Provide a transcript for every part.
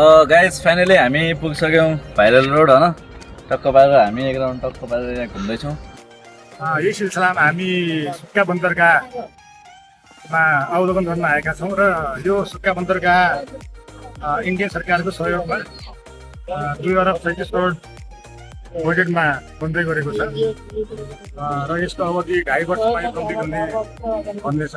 Guys finally हामी पुगिसक्यौँ viral road होइन टक्क पारेर हामी एक राउन्ड टक्क पारेर यहाँ घुम्दैछौँ। यही सिलसिलामा हामी सुक्खा बन्दरगाहमा अवलोकन गर्न आएका छौँ र यो सुक्खा बन्दरगाह इन्डिया सरकारको सहयोगमा 2 अरब 37 करोड बजेटमा बन्दै गरेको छ र यसको अवधि 2.5 वर्षमा यो कम्प्लिट हुने भन्ने छ।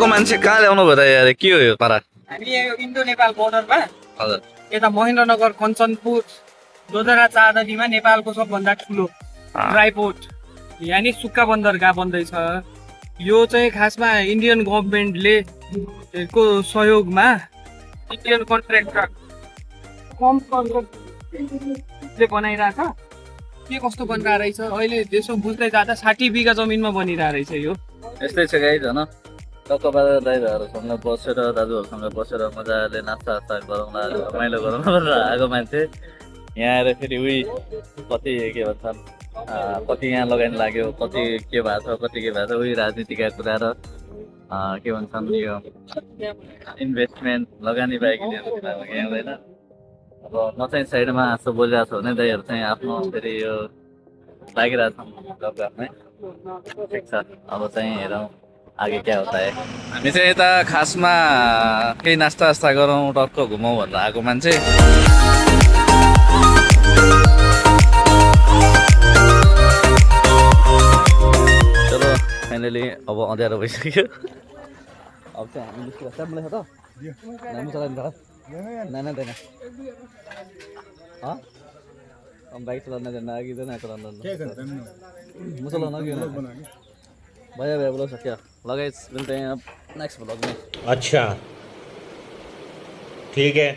मान्छे कहाँ ल्याउनु भयो त यार, के हो यो पारा? हामी यो इन्डो नेपाल बोर्डरमा हजुर यता महेन्द्रनगर कञ्चनपुर दोधरा चाँदनीमा नेपालको सबभन्दा ठुलो ड्राई पोर्ट यानि सुक्खा बन्दरगाह बन्दैछ। यो चाहिँ खासमा इन्डियन गभर्मेन्टले को सहयोगमा इन्डियन कन्ट्र्याक्टर ले बनाइरहेछ। के कस्तो बनिरहेको रहेछ अहिले त्यसो बुझ्दै जाँदा 60 बिघा जमिनमा बनिरहेको रहेछ यो। यस्तै छ गाइज होइन, टक्क पारेर दाइभाइहरूसँग बसेर दाजुहरूसँग बसेर मजाले नास्ता गरौँला रमाइलो गरौँला भनेर आएको मान्छे यहाँ आएर फेरि उही कति के भन्छन् कति यहाँ लगानी लाग्यो, कति के भएको छ, कति के भएको छ, उही राजनीतिका कुरा र के भन्छन् यो इन्भेस्टमेन्ट लगानी बाहेक कुरा आउँदैन। अब म चाहिँ साइडमा हाँसो बोलिरहेको छु भने दाइहरू चाहिँ आफ्नो फेरि यो लागिरहेछन् गफगाफमै। ठिक छ, अब चाहिँ हेरौँ आगे क्या होता है। हामी चाहिँ यता खासमा केही नास्ता गरौँ टक्क घुमौँ भनेर आएको मान्छे। चलो फाइनली अब अँध्यारो भइसक्यो। अब चाहिँ हामी निस्किरहेको छ। मलाई छ त नानी चलाइदिनु त नाना दैन बाइक चलाउन जान्न आगिँदैन चलाउन म चलाउन कि भैया भैया बोला क्या लगाइस मिलते हैं अब नेक्स्ट ब्लॉग में। अच्छा ठीक है।